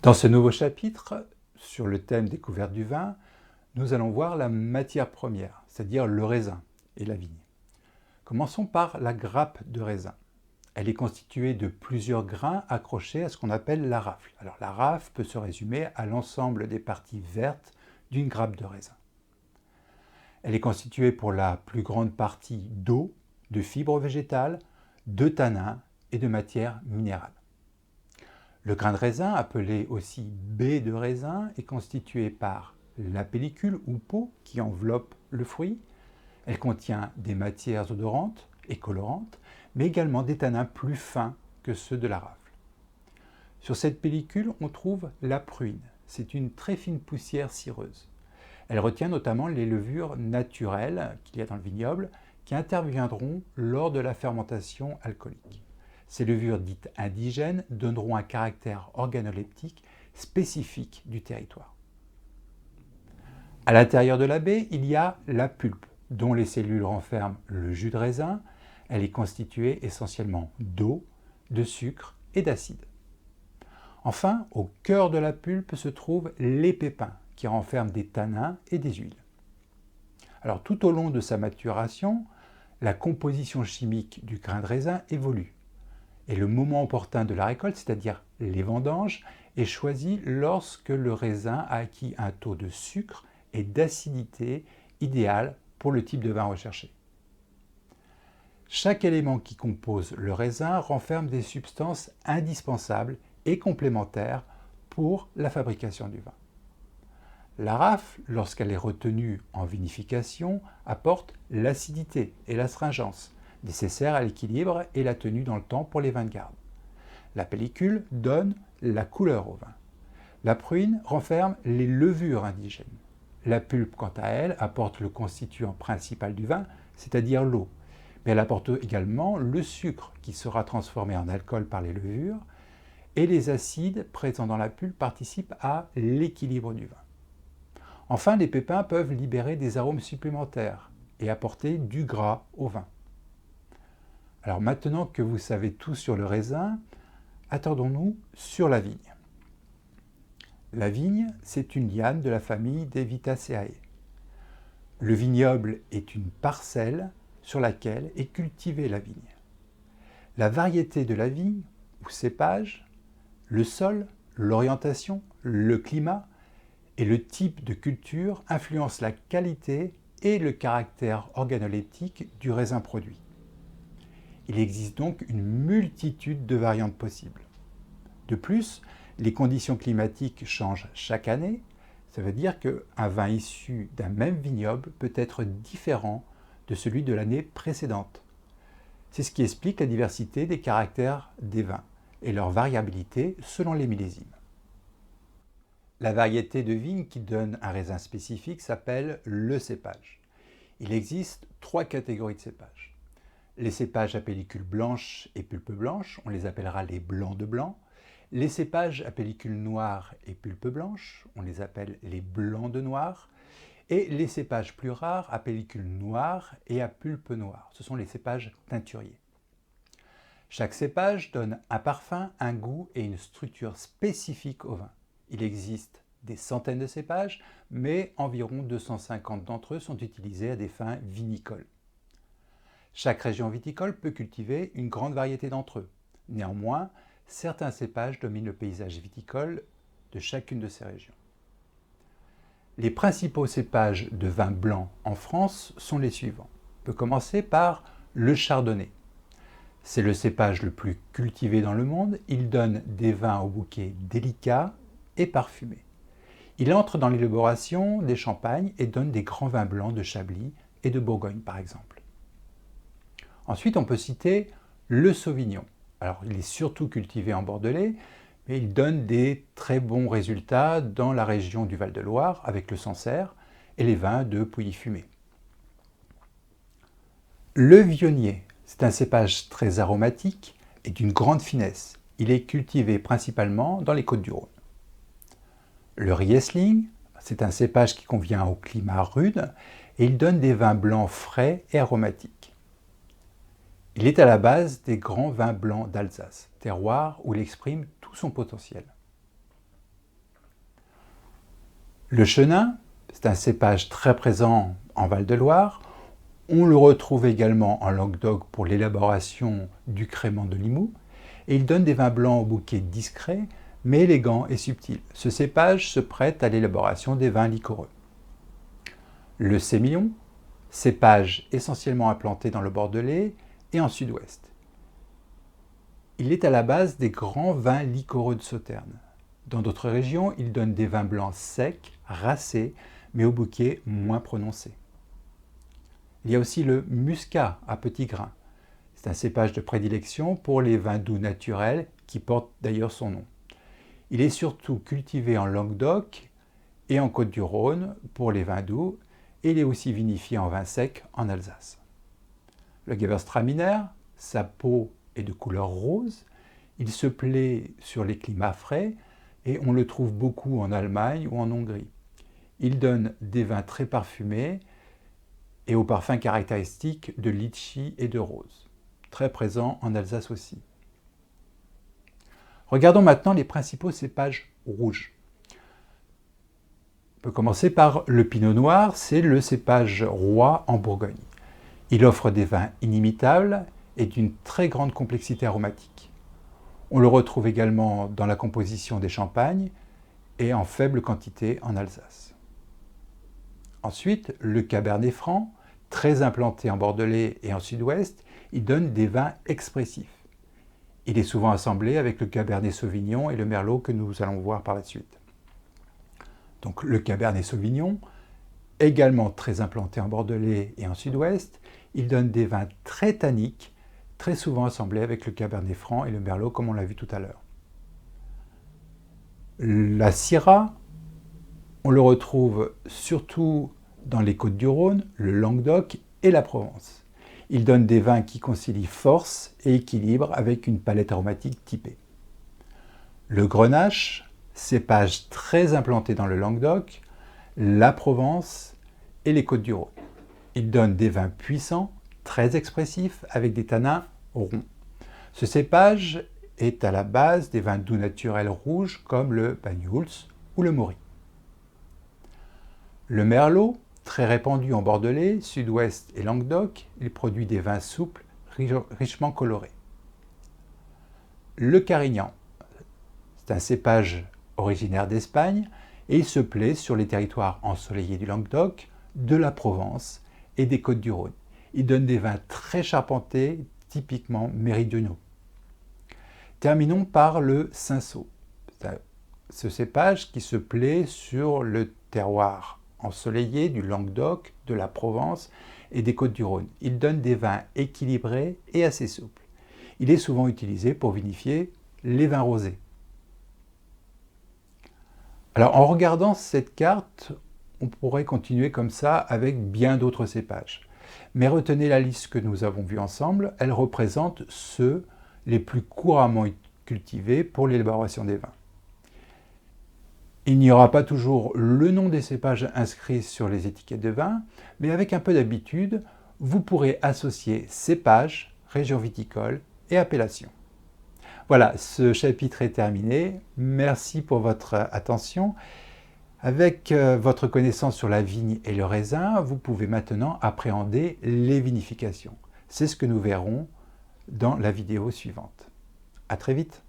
Dans ce nouveau chapitre, sur le thème découverte du vin, nous allons voir la matière première, c'est-à-dire le raisin et la vigne. Commençons par la grappe de raisin. Elle est constituée de plusieurs grains accrochés à ce qu'on appelle la rafle. Alors la rafle peut se résumer à l'ensemble des parties vertes d'une grappe de raisin. Elle est constituée pour la plus grande partie d'eau, de fibres végétales, de tanins et de matières minérales. Le grain de raisin, appelé aussi baie de raisin, est constitué par la pellicule ou peau qui enveloppe le fruit. Elle contient des matières odorantes et colorantes, mais également des tanins plus fins que ceux de la rafle. Sur cette pellicule, on trouve la pruine. C'est une très fine poussière cireuse. Elle retient notamment les levures naturelles qu'il y a dans le vignoble qui interviendront lors de la fermentation alcoolique. Ces levures dites indigènes donneront un caractère organoleptique spécifique du territoire. À l'intérieur de la baie, il y a la pulpe, dont les cellules renferment le jus de raisin. Elle est constituée essentiellement d'eau, de sucre et d'acide. Enfin, au cœur de la pulpe se trouvent les pépins, qui renferment des tanins et des huiles. Alors, tout au long de sa maturation, la composition chimique du grain de raisin évolue. Et le moment opportun de la récolte, c'est-à-dire les vendanges, est choisi lorsque le raisin a acquis un taux de sucre et d'acidité idéal pour le type de vin recherché. Chaque élément qui compose le raisin renferme des substances indispensables et complémentaires pour la fabrication du vin. La rafle, lorsqu'elle est retenue en vinification, apporte l'acidité et l'astringence, nécessaires à l'équilibre et la tenue dans le temps pour les vins de garde. La pellicule donne la couleur au vin. La pruine renferme les levures indigènes. La pulpe, quant à elle, apporte le constituant principal du vin, c'est-à-dire l'eau. Mais elle apporte également le sucre qui sera transformé en alcool par les levures, et les acides présents dans la pulpe participent à l'équilibre du vin. Enfin, les pépins peuvent libérer des arômes supplémentaires et apporter du gras au vin. Alors maintenant que vous savez tout sur le raisin, attardons-nous sur la vigne. La vigne, c'est une liane de la famille des Vitaceae. Le vignoble est une parcelle sur laquelle est cultivée la vigne. La variété de la vigne ou cépage, le sol, l'orientation, le climat et le type de culture influencent la qualité et le caractère organoleptique du raisin produit. Il existe donc une multitude de variantes possibles. De plus, les conditions climatiques changent chaque année. Ça veut dire qu'un vin issu d'un même vignoble peut être différent de celui de l'année précédente. C'est ce qui explique la diversité des caractères des vins et leur variabilité selon les millésimes. La variété de vigne qui donne un raisin spécifique s'appelle le cépage. Il existe 3 catégories de cépages. Les cépages à pellicule blanche et pulpe blanche, on les appellera les blancs de blanc. Les cépages à pellicule noire et pulpe blanche, on les appelle les blancs de noir. Et les cépages plus rares à pellicule noire et à pulpe noire, ce sont les cépages teinturiers. Chaque cépage donne un parfum, un goût et une structure spécifique au vin. Il existe des centaines de cépages, mais environ 250 d'entre eux sont utilisés à des fins vinicoles. Chaque région viticole peut cultiver une grande variété d'entre eux. Néanmoins, certains cépages dominent le paysage viticole de chacune de ces régions. Les principaux cépages de vin blanc en France sont les suivants. On peut commencer par le chardonnay. C'est le cépage le plus cultivé dans le monde. Il donne des vins au bouquet délicat et parfumé. Il entre dans l'élaboration des champagnes et donne des grands vins blancs de Chablis et de Bourgogne par exemple. Ensuite, on peut citer le sauvignon. Alors, il est surtout cultivé en Bordelais, mais il donne des très bons résultats dans la région du Val-de-Loire avec le Sancerre et les vins de Pouilly-Fumé. Le vionnier, c'est un cépage très aromatique et d'une grande finesse. Il est cultivé principalement dans les Côtes-du-Rhône. Le Riesling, c'est un cépage qui convient au climat rude et il donne des vins blancs frais et aromatiques. Il est à la base des grands vins blancs d'Alsace, terroir où il exprime tout son potentiel. Le chenin, c'est un cépage très présent en Val-de-Loire. On le retrouve également en Languedoc pour l'élaboration du crément de Limoux. Et il donne des vins blancs au bouquet discret, mais élégant et subtil. Ce cépage se prête à l'élaboration des vins liquoreux. Le sémillon, cépage essentiellement implanté dans le Bordelais et en Sud-Ouest. Il est à la base des grands vins liquoreux de Sauternes. Dans d'autres régions, il donne des vins blancs secs, racés, mais au bouquet moins prononcé. Il y a aussi le muscat à petits grains. C'est un cépage de prédilection pour les vins doux naturels qui porte d'ailleurs son nom. Il est surtout cultivé en Languedoc et en Côte-du-Rhône pour les vins doux et il est aussi vinifié en vin sec en Alsace. Le Gewürztraminer, sa peau est de couleur rose, il se plaît sur les climats frais et on le trouve beaucoup en Allemagne ou en Hongrie. Il donne des vins très parfumés et aux parfums caractéristiques de litchi et de rose, très présents en Alsace aussi. Regardons maintenant les principaux cépages rouges. On peut commencer par le pinot noir, c'est le cépage roi en Bourgogne. Il offre des vins inimitables et d'une très grande complexité aromatique. On le retrouve également dans la composition des champagnes et en faible quantité en Alsace. Ensuite, le cabernet franc, très implanté en Bordelais et en Sud-Ouest, il donne des vins expressifs. Il est souvent assemblé avec le cabernet sauvignon et le merlot que nous allons voir par la suite. Donc le cabernet sauvignon, également très implanté en Bordelais et en Sud-Ouest, il donne des vins très tanniques, très souvent assemblés avec le cabernet franc et le merlot comme on l'a vu tout à l'heure. La syrah, on le retrouve surtout dans les Côtes-du-Rhône, le Languedoc et la Provence. Il donne des vins qui concilient force et équilibre avec une palette aromatique typée. Le Grenache, cépage très implanté dans le Languedoc, la Provence et les Côtes-du-Rhône. Il donne des vins puissants, très expressifs, avec des tanins ronds. Ce cépage est à la base des vins doux naturels rouges comme le Banyuls ou le Maury. Le Merlot, très répandu en Bordelais, Sud-Ouest et Languedoc, il produit des vins souples, richement colorés. Le Carignan, c'est un cépage originaire d'Espagne et il se plaît sur les territoires ensoleillés du Languedoc, de la Provence et des Côtes-du-Rhône. Il donne des vins très charpentés, typiquement méridionaux. Terminons par le Cinsault. Ce cépage qui se plaît sur le terroir ensoleillé du Languedoc, de la Provence et des Côtes-du-Rhône. Il donne des vins équilibrés et assez souples. Il est souvent utilisé pour vinifier les vins rosés. Alors en regardant cette carte, on pourrait continuer comme ça avec bien d'autres cépages. Mais retenez la liste que nous avons vue ensemble, elle représente ceux les plus couramment cultivés pour l'élaboration des vins. Il n'y aura pas toujours le nom des cépages inscrits sur les étiquettes de vin, mais avec un peu d'habitude, vous pourrez associer cépage, région viticole et appellation. Voilà, ce chapitre est terminé. Merci pour votre attention. Avec votre connaissance sur la vigne et le raisin, vous pouvez maintenant appréhender les vinifications. C'est ce que nous verrons dans la vidéo suivante. À très vite.